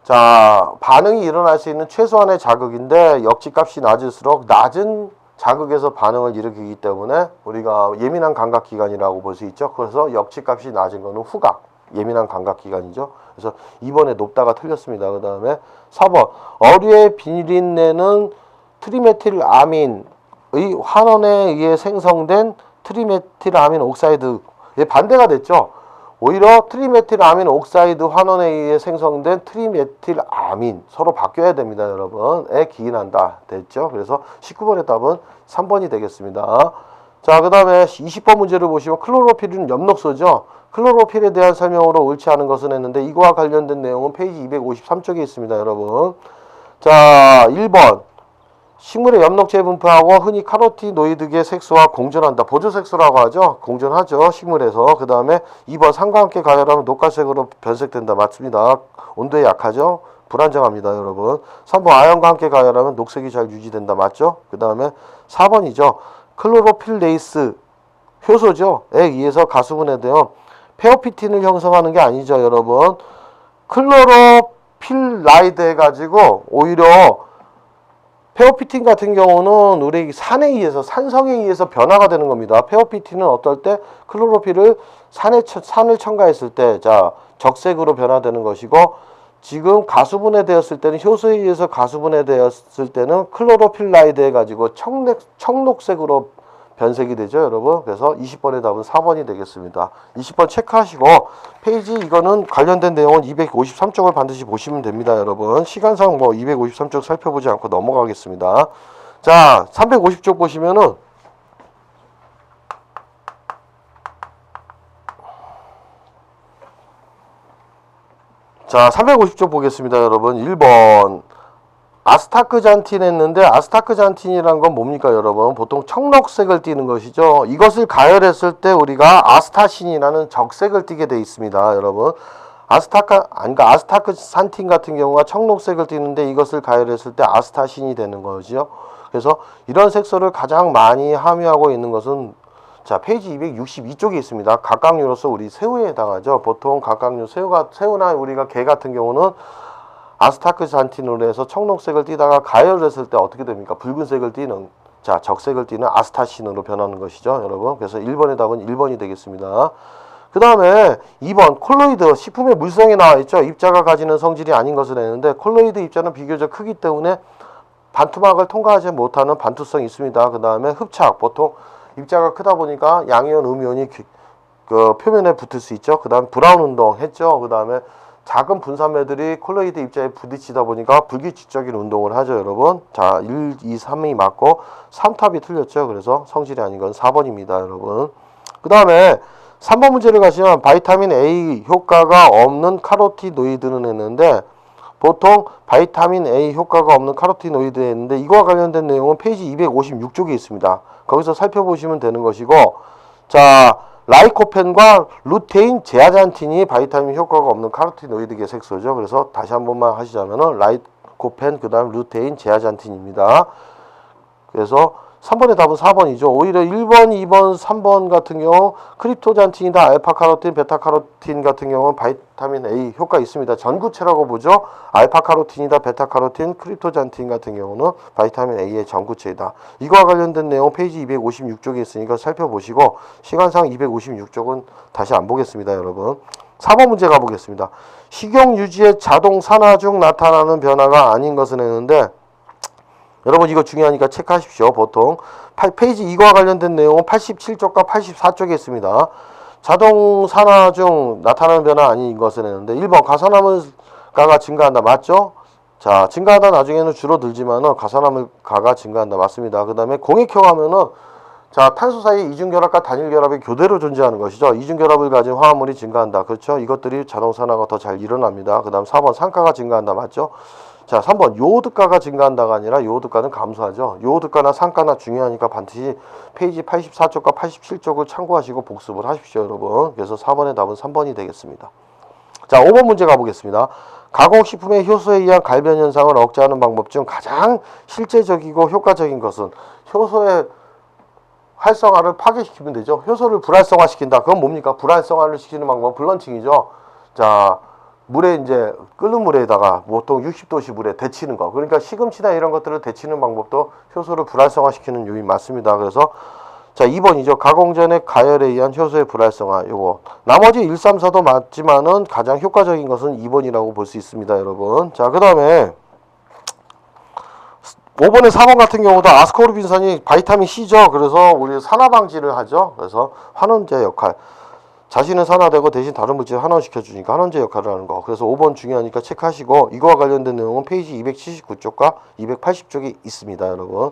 자, 반응이 일어날 수 있는 최소한의 자극인데 역치값이 낮을수록 낮은 자극에서 반응을 일으키기 때문에 우리가 예민한 감각기관이라고 볼 수 있죠. 그래서 역치값이 낮은 거는 후각, 예민한 감각기관이죠. 그래서 2번에 높다가 틀렸습니다. 그 다음에 4번 어류의 비린내는 트리메틸아민의 환원에 의해 생성된 트리메틸아민 옥사이드의 반대가 됐죠. 오히려 트리메틸아민 옥사이드 환원에 의해 생성된 트리메틸아민 서로 바뀌어야 됩니다, 여러분. 에 기인한다 됐죠. 그래서 19번의 답은 3번이 되겠습니다. 자, 그 다음에 20번 문제를 보시면 클로로필은 엽록소죠. 클로로필에 대한 설명으로 옳지 않은 것은 했는데 이거와 관련된 내용은 페이지 253쪽에 있습니다, 여러분. 자, 1번 식물의 엽록체에 분포하고 흔히 카로티노이드계 색소와 공존한다. 보조색소라고 하죠. 공존하죠. 식물에서. 그 다음에 2번 산과 함께 가열하면 녹갈색으로 변색된다. 맞습니다. 온도에 약하죠. 불안정합니다, 여러분. 3번 아연과 함께 가열하면 녹색이 잘 유지된다. 맞죠? 그 다음에 4번이죠. 클로로필레이스 효소죠. 에 의해서 가수분해되어 페오피틴을 형성하는 게 아니죠, 여러분. 클로로필라이드 해가지고 오히려 페오피틴 같은 경우는 우리 산에 의해서 산성에 의해서 변화가 되는 겁니다. 페오피틴은 어떨 때 클로로필을 산을 첨가했을 때 자 적색으로 변화되는 것이고 지금 가수분해되었을 때는 효소에 의해서 가수분해되었을 때는 클로로필라이드 해가지고 청록색으로 변색이 되죠, 여러분. 그래서 20번의 답은 4번이 되겠습니다. 20번 체크하시고 페이지 이거는 관련된 내용은 253쪽을 반드시 보시면 됩니다, 여러분. 시간상 뭐 253쪽 살펴보지 않고 넘어가겠습니다. 자, 350쪽 보시면은 자, 350쪽 보겠습니다, 여러분. 1번 아스타크잔틴 했는데 아스타크잔틴이란 건 뭡니까, 여러분? 보통 청록색을 띠는 것이죠. 이것을 가열했을 때 우리가 아스타신이라는 적색을 띠게 돼 있습니다, 여러분. 아스타크산틴 같은 경우가 청록색을 띠는데 이것을 가열했을 때 아스타신이 되는 거죠. 그래서 이런 색소를 가장 많이 함유하고 있는 것은 자, 페이지 262쪽에 있습니다. 각각류로서 우리 새우에 해당하죠. 보통 각각류 새우나 우리가 게 같은 경우는 아스타크산틴으로 해서 청록색을 띠다가 가열을 했을 때 어떻게 됩니까? 붉은색을 띠는 자 적색을 띠는 아스타신으로 변하는 것이죠, 여러분. 그래서 1번의 답은 1번이 되겠습니다. 그 다음에 2번 콜로이드 식품의 물성에 나와 있죠. 입자가 가지는 성질이 아닌 것을 했는데 콜로이드 입자는 비교적 크기 때문에 반투막을 통과하지 못하는 반투성이 있습니다. 그 다음에 흡착 보통 입자가 크다 보니까 양이온, 음이온이 그 표면에 붙을 수 있죠. 그 다음 브라운 운동 했죠. 그 다음에 작은 분산매들이 콜로이드 입자에 부딪히다 보니까 불규칙적인 운동을 하죠, 여러분. 자, 1, 2, 3이 맞고 3탑이 틀렸죠. 그래서 성질이 아닌 건 4번입니다, 여러분. 그 다음에 3번 문제를 가시면 바이타민 A 효과가 없는 카로티노이드는 했는데 보통 바이타민 A 효과가 없는 카로티노이드 했는데 이거와 관련된 내용은 페이지 256쪽에 있습니다. 거기서 살펴보시면 되는 것이고 자 라이코펜과 루테인 제아잔틴이 바이타민 효과가 없는 카로티노이드계 색소죠. 그래서 다시 한 번만 하시자면은 라이코펜 그 다음 루테인 제아잔틴입니다. 그래서 3번의 답은 4번이죠. 오히려 1번, 2번, 3번 같은 경우 크립토잔틴이다 알파카로틴, 베타카로틴 같은 경우는 바이타민 A 효과 있습니다. 전구체라고 보죠. 알파카로틴이다 베타카로틴, 크립토잔틴 같은 경우는 바이타민 A의 전구체이다. 이거와 관련된 내용 페이지 256쪽에 있으니까 살펴보시고 시간상 256쪽은 다시 안 보겠습니다, 여러분. 4번 문제 가보겠습니다. 식용 유지의 자동 산화 중 나타나는 변화가 아닌 것은 했는데 여러분 이거 중요하니까 체크하십시오. 보통 페이지 이거와 관련된 내용은 87쪽과 84쪽에 있습니다. 자동 산화 중 나타나는 변화 아닌 것을 했는데 1번 가산화물가가 증가한다. 맞죠? 자, 증가하다 나중에는 줄어들지만은 가산화물가가 증가한다. 맞습니다. 그 다음에 공익형 하면은 자, 탄소 사이 이중결합과 단일결합이 교대로 존재하는 것이죠. 이중결합을 가진 화합물이 증가한다. 그렇죠? 이것들이 자동 산화가 더 잘 일어납니다. 그 다음 4번 산가가 증가한다. 맞죠? 자, 3번 요오드가가 증가한다가 아니라 요오드가는 감소하죠. 요오드가나 산가나 중요하니까 반드시 페이지 84쪽과 87쪽을 참고하시고 복습을 하십시오, 여러분. 그래서 4번의 답은 3번이 되겠습니다. 자, 5번 문제 가보겠습니다. 가공식품의 효소에 의한 갈변 현상을 억제하는 방법 중 가장 실제적이고 효과적인 것은 효소의 활성화를 파괴시키면 되죠. 효소를 불활성화시킨다. 그건 뭡니까? 불활성화를 시키는 방법은 블런칭이죠. 자, 물에 이제 끓는 물에다가 보통 60도씨 물에 데치는 거. 그러니까 시금치나 이런 것들을 데치는 방법도 효소를 불활성화시키는 요인 맞습니다. 그래서 자, 2번이죠. 가공 전의 가열에 의한 효소의 불활성화. 요거. 나머지 1, 3, 4도 맞지만은 가장 효과적인 것은 2번이라고 볼 수 있습니다, 여러분. 자, 그다음에 5번에 4번 같은 경우도 아스코르빈산이 바이타민 C죠. 그래서 우리 산화 방지를 하죠. 그래서 환원제 역할. 자신은 산화되고 대신 다른 물질을 환원시켜주니까 환원제 역할을 하는 거. 그래서 5번 중요하니까 체크하시고 이거와 관련된 내용은 페이지 279쪽과 280쪽에 있습니다, 여러분.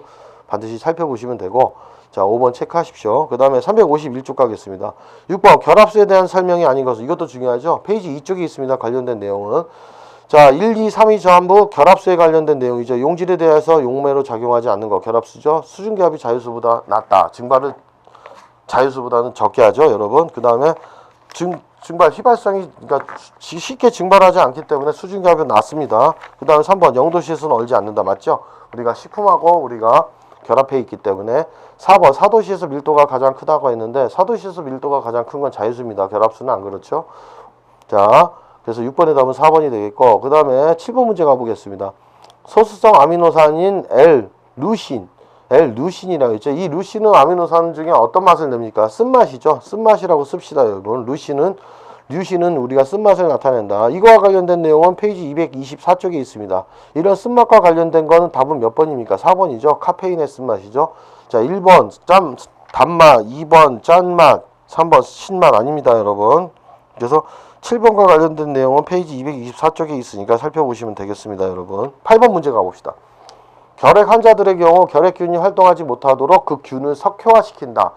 반드시 살펴보시면 되고 자, 5번 체크하십시오. 그 다음에 351쪽 가겠습니다. 6번 결합수에 대한 설명이 아닌 것은 이것도 중요하죠. 페이지 2쪽에 있습니다. 관련된 내용은. 자, 1, 2, 3이 전부 결합수에 관련된 내용이죠. 용질에 대해서 용매로 작용하지 않는 거 결합수죠. 수증기압이 자유수보다 낮다. 증발을 자유수보다는 적게 하죠, 여러분. 그 다음에 증발 휘발성이 그러니까 쉽게 증발하지 않기 때문에 수증기압이 낮습니다. 그 다음에 3번 0도씨에서는 얼지 않는다. 맞죠? 우리가 식품하고 우리가 결합해 있기 때문에 4번 4도씨에서 밀도가 가장 크다고 했는데 4도씨에서 밀도가 가장 큰 건 자유수입니다. 결합수는 안 그렇죠? 자, 그래서 6번의 답은 4번이 되겠고 그 다음에 7번 문제 가보겠습니다. 소수성 아미노산인 L-루신이라고 했죠. 이 루신은 아미노산 중에 어떤 맛을 냅니까? 쓴맛이죠. 쓴맛이라고 씁시다, 여러분. 류신은 우리가 쓴맛을 나타낸다. 이거와 관련된 내용은 페이지 224쪽에 있습니다. 이런 쓴맛과 관련된 거는 답은 몇 번입니까? 4번이죠. 카페인의 쓴맛이죠. 자, 1번 단맛, 2번 짠맛, 3번 신맛 아닙니다, 여러분. 그래서 7번과 관련된 내용은 페이지 224쪽에 있으니까 살펴보시면 되겠습니다, 여러분. 8번 문제 가봅시다. 결핵 환자들의 경우 결핵균이 활동하지 못하도록 그 균을 석회화시킨다.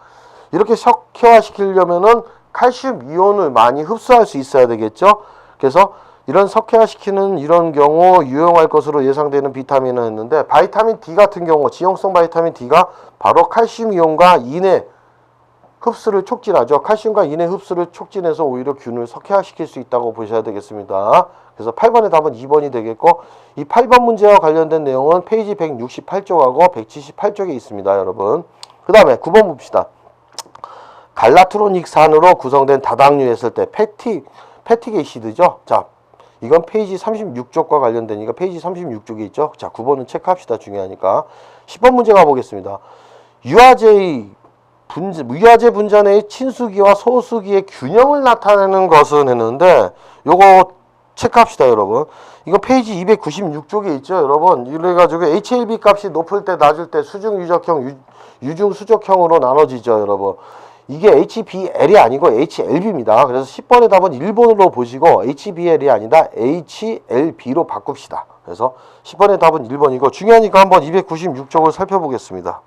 이렇게 석회화시키려면은 칼슘 이온을 많이 흡수할 수 있어야 되겠죠. 그래서 이런 석회화시키는 이런 경우 유용할 것으로 예상되는 비타민을 했는데 바이타민 D 같은 경우 지용성 바이타민 D가 바로 칼슘 이온과 인의 흡수를 촉진하죠. 칼슘과 인의 흡수를 촉진해서 오히려 균을 석회화시킬 수 있다고 보셔야 되겠습니다. 그래서 8번의 답은 2번이 되겠고 이 8번 문제와 관련된 내용은 페이지 168쪽하고 178쪽에 있습니다, 여러분. 그 다음에 9번 봅시다. 갈라트로닉산으로 구성된 다당류 했을 때 패티게이시드죠. 자, 이건 페이지 36쪽과 관련되니까 페이지 36쪽에 있죠. 자, 9번은 체크합시다. 중요하니까. 10번 문제 가보겠습니다. 유화제 분자내의 친수기와 소수기의 균형을 나타내는 것은 했는데 요거 체크합시다, 여러분. 이거 페이지 296쪽에 있죠, 여러분. 이래가지고 HLB 값이 높을 때 낮을 때 수중 유적형, 유중 수적형으로 나눠지죠, 여러분. 이게 HBL이 아니고 HLB입니다. 그래서 10번의 답은 1번으로 보시고 HBL이 아니다 HLB로 바꿉시다. 그래서 10번의 답은 1번이고 중요하니까 한번 296쪽을 살펴보겠습니다.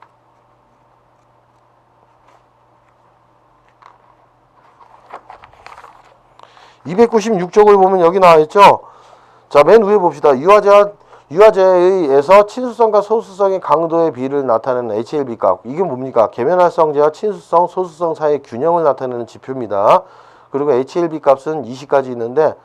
296쪽을 보면 여기 나와있죠. 자, 맨 위에 봅시다. 유화제에서 친수성과 소수성의 강도의 비를 나타내는 HLB 값. 이게 뭡니까? 계면활성제와 친수성, 소수성 사이의 균형을 나타내는 지표입니다. 그리고 HLB 값은 20까지 있는데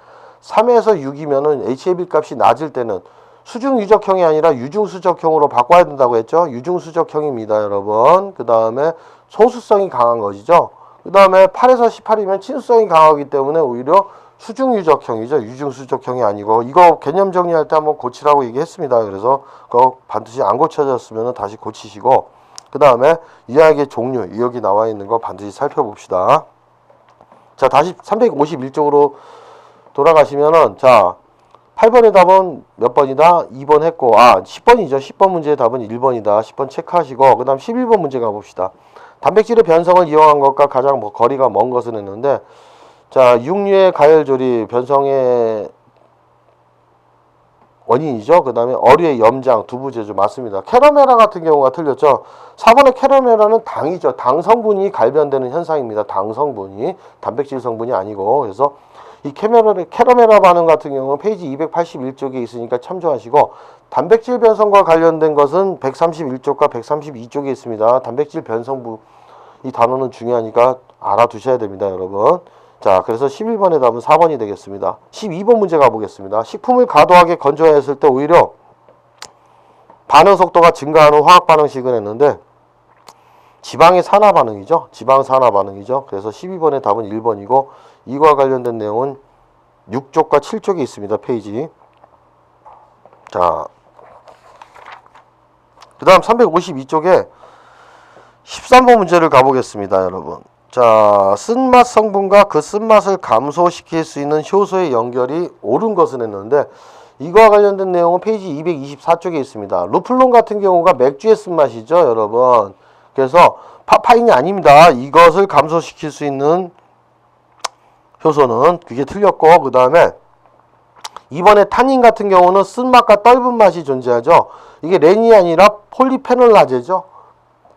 3에서 6이면은 HLB 값이 낮을 때는 수중 유적형이 아니라 유중 수적형으로 바꿔야 된다고 했죠. 유중 수적형입니다, 여러분. 그 다음에 소수성이 강한 것이죠. 그 다음에 8에서 18이면 친수성이 강하기 때문에 오히려 수중유적형이죠. 유중수적형이 아니고 이거 개념 정리할 때 한번 고치라고 얘기했습니다. 그래서 그거 반드시 안 고쳐졌으면 다시 고치시고 그 다음에 유약의 종류 여기 나와 있는 거 반드시 살펴봅시다. 자, 다시 351쪽으로 돌아가시면은 자 8번의 답은 몇 번이다? 2번 했고 10번이죠. 10번 문제의 답은 1번이다. 10번 체크하시고 그 다음 11번 문제 가봅시다. 단백질의 변성을 이용한 것과 가장 거리가 먼 것은 했는데, 자, 육류의 가열조리 변성의 원인이죠. 그 다음에 어류의 염장, 두부 제조 맞습니다. 캐러메라 같은 경우가 틀렸죠. 4번의 캐러메라는 당이죠. 당 성분이 갈변되는 현상입니다. 당 성분이 단백질 성분이 아니고. 그래서 이 캐러메라 반응 같은 경우는 페이지 281쪽에 있으니까 참조하시고, 단백질 변성과 관련된 것은 131쪽과 132쪽에 있습니다. 단백질 변성부 이 단어는 중요하니까 알아두셔야 됩니다, 여러분. 자, 그래서 11번의 답은 4번이 되겠습니다. 12번 문제 가보겠습니다. 식품을 과도하게 건조했을 때 오히려 반응 속도가 증가하는 화학 반응식을 했는데, 지방의 산화 반응이죠. 지방 산화 반응이죠. 그래서 12번의 답은 1번이고, 이와 관련된 내용은 6쪽과 7쪽에 있습니다. 페이지. 자, 그 다음 352쪽에 13번 문제를 가보겠습니다, 여러분. 자, 쓴맛 성분과 그 쓴맛을 감소시킬 수 있는 효소의 연결이 옳은 것은 했는데, 이거와 관련된 내용은 페이지 224쪽에 있습니다. 루플론 같은 경우가 맥주의 쓴맛이죠, 여러분. 그래서 파파인이 아닙니다. 이것을 감소시킬 수 있는 효소는 그게 틀렸고, 그 다음에 이번에 타닌 같은 경우는 쓴맛과 떫은 맛이 존재하죠. 이게 렌이 아니라 폴리페놀라제죠.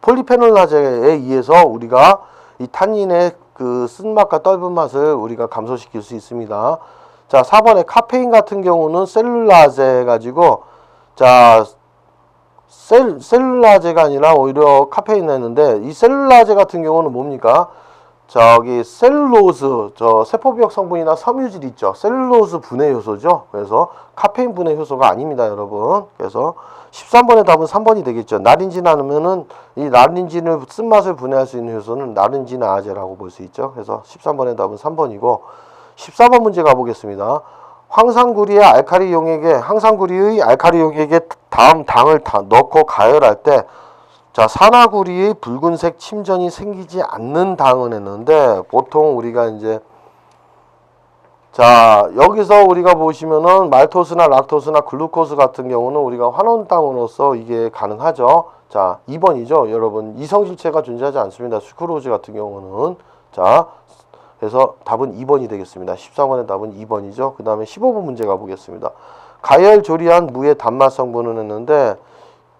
폴리페놀라제에 의해서 우리가 이 탄닌의 그 쓴맛과 떫은 맛을 우리가 감소시킬 수 있습니다. 자, 4번에 카페인 같은 경우는 셀룰라제 가지고, 자, 셀룰라제가 아니라 오히려 카페인을 했는데, 이 셀룰라제 같은 경우는 뭡니까? 저기 셀룰로스, 저 세포비역 성분이나 섬유질 있죠. 셀룰로스 분해 효소죠. 그래서 카페인 분해 효소가 아닙니다, 여러분. 그래서 13번의 답은 3번이 되겠죠. 나린진하면은 이 나린진을 쓴맛을 분해할 수 있는 효소는 나린진아제라고 볼 수 있죠. 그래서 13번의 답은 3번이고, 14번 문제 가보겠습니다. 황산구리의 알칼리 용액에 항산구리의 알칼리 용액에 다음 당을 넣고 가열할 때, 자, 산화구리의 붉은색 침전이 생기지 않는 당은 했는데, 보통 우리가 이제, 자, 여기서 우리가 보시면은 말토스나 락토스나 글루코스 같은 경우는 우리가 환원당으로서 이게 가능하죠. 자, 2번이죠, 여러분. 이성질체가 존재하지 않습니다. 수크로즈 같은 경우는. 자, 그래서 답은 2번이 되겠습니다. 14번의 답은 2번이죠. 그 다음에 15번 문제 가보겠습니다. 가열 조리한 무의 단맛 성분을 했는데,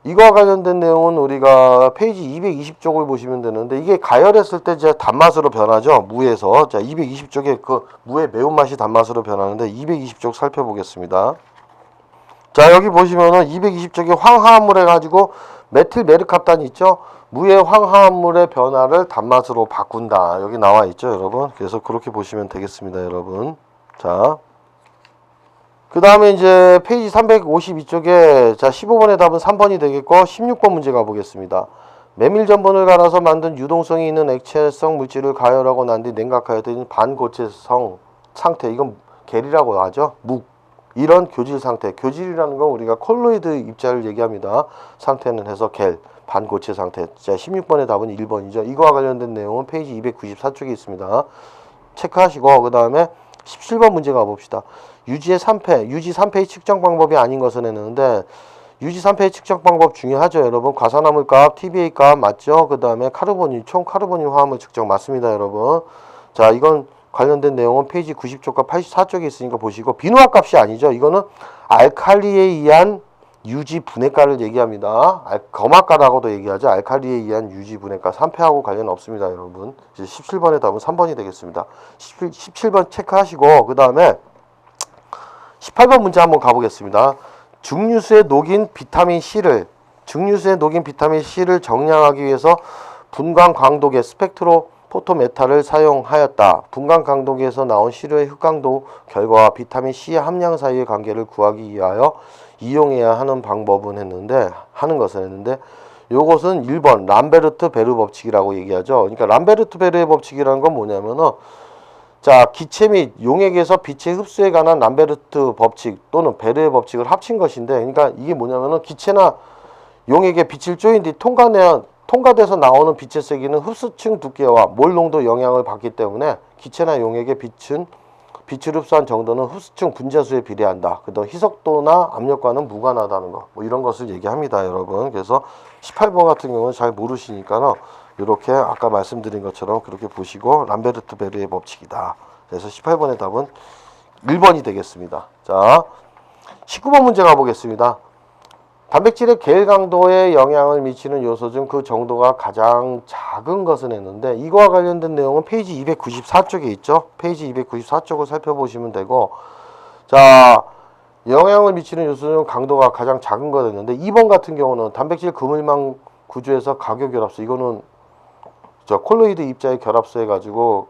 이거와 관련된 내용은 우리가 페이지 220쪽을 보시면 되는데, 이게 가열했을 때 이제 단맛으로 변하죠. 무에서. 자, 220쪽에 그 무의 매운맛이 단맛으로 변하는데, 220쪽 살펴보겠습니다. 자, 여기 보시면은 220쪽에 황화합물 해가지고 메틸 메르캅탄 있죠. 무의 황화합물의 변화를 단맛으로 바꾼다. 여기 나와 있죠, 여러분. 그래서 그렇게 보시면 되겠습니다, 여러분. 자, 그 다음에 이제 페이지 352쪽에 자 15번의 답은 3번이 되겠고, 16번 문제 가보겠습니다. 메밀전분을 갈아서 만든 유동성이 있는 액체성 물질을 가열하고 난 뒤 냉각하였더니 반고체성 상태, 이건 겔이라고 하죠. 묵, 이런 교질 상태, 교질이라는 건 우리가 콜로이드 입자를 얘기합니다. 상태는 해서 겔, 반고체 상태. 자, 16번의 답은 1번이죠. 이거와 관련된 내용은 페이지 294쪽에 있습니다. 체크하시고, 그 다음에 17번 문제 가봅시다. 유지 3패의 측정 방법이 아닌 것은 했는데, 유지 3패의 측정 방법 중요하죠, 여러분. 과산화물 값, TBA 값 맞죠? 그 다음에 카르보닐, 총 카르보닐 화합물 측정 맞습니다, 여러분. 자, 이건 관련된 내용은 페이지 90쪽과 84쪽에 있으니까 보시고, 비누화 값이 아니죠. 이거는 알칼리에 의한 유지 분해가를 얘기합니다. 검화가라고도 얘기하죠. 알칼리에 의한 유지 분해가. 3패하고 관련 없습니다, 여러분. 이제 17번의 답은 3번이 되겠습니다. 17번 체크하시고, 그 다음에 18번 문제 한번 가보겠습니다. 증류수에 녹인 비타민 C를 정량하기 위해서 분광 광도계 스펙트로 포토메타를 사용하였다. 분광 광도계에서 나온 시료의 흑강도 결과와 비타민 C의 함량 사이의 관계를 구하기 위하여 이용해야 하는 하는 것은 했는데, 요것은 1번 람베르트 베르 법칙이라고 얘기하죠. 그러니까 람베르트 베르의 법칙이라는 건 뭐냐면은, 자, 기체 및 용액에서 빛의 흡수에 관한 람베르트 법칙 또는 베르의 법칙을 합친 것인데, 그러니까 이게 뭐냐면은 기체나 용액에 빛을 쪼인 뒤 통과돼서 나오는 빛의 세기는 흡수층 두께와 몰 농도 영향을 받기 때문에 기체나 용액의 빛을 흡수한 정도는 흡수층 분자수에 비례한다. 그다음 희석도나 압력과는 무관하다는 거, 뭐 이런 것을 얘기합니다, 여러분. 그래서 18번 같은 경우는 잘 모르시니까는 이렇게 아까 말씀드린 것처럼 그렇게 보시고 람베르트 베르의 법칙이다. 그래서 18번의 답은 1번이 되겠습니다. 자, 19번 문제 가보겠습니다. 단백질의 계일 강도에 영향을 미치는 요소 중 그 정도가 가장 작은 것은 했는데 이거와 관련된 내용은 페이지 294쪽에 있죠. 페이지 294쪽을 살펴보시면 되고, 자, 영향을 미치는 요소 중 강도가 가장 작은 것 했는데 2번 같은 경우는 단백질 그물망 구조에서 가교 결합수, 이거는 저 콜로이드 입자의 결합수 해가지고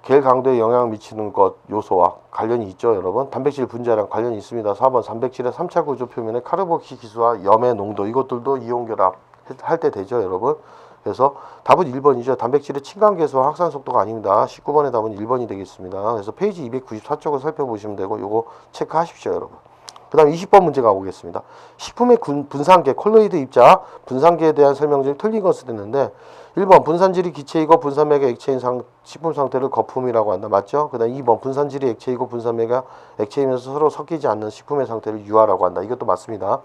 계일 강도에 영향을 미치는 것 요소와 관련이 있죠, 여러분. 단백질 분자랑 관련이 있습니다. 4번 단백질의 3차 구조 표면의 카르복시 기수와 염의 농도, 이것들도 이온 결합 할 때 되죠, 여러분. 그래서 답은 1번이죠. 단백질의 친강 계수와 확산 속도가 아닙니다. 19번의 답은 1번이 되겠습니다. 그래서 페이지 294쪽을 살펴보시면 되고 요거 체크하십시오, 여러분. 그 다음 20번 문제 가보겠습니다. 식품의 분산계, 콜로이드 입자 분산계에 대한 설명 중 틀린 것을 했는데 1번 분산질이 기체이고 분산매가 액체인 식품 상태를 거품이라고 한다. 맞죠? 그 다음 2번 분산질이 액체이고 분산매가 액체이면서 서로 섞이지 않는 식품의 상태를 유화라고 한다. 이것도 맞습니다.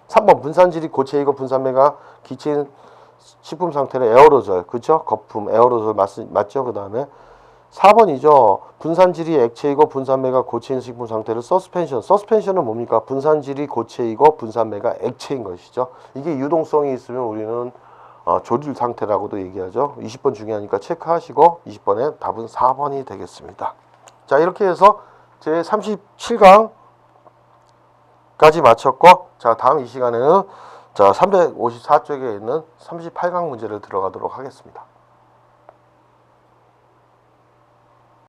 3번 분산질이 고체이고 분산매가 기체인 식품 상태를 에어로졸, 그쵸? 거품, 에어로졸 맞죠? 그 다음에 4번이죠. 분산질이 액체이고 분산매가 고체인 식품 상태를 서스펜션. 서스펜션은 뭡니까? 분산질이 고체이고 분산매가 액체인 것이죠. 이게 유동성이 있으면 우리는 조릴 상태라고도 얘기하죠. 20번 중요하니까 체크하시고 20번에 답은 4번이 되겠습니다. 자, 이렇게 해서 제 37강까지 마쳤고, 자, 다음 이 시간에는 자 354쪽에 있는 38강 문제를 들어가도록 하겠습니다.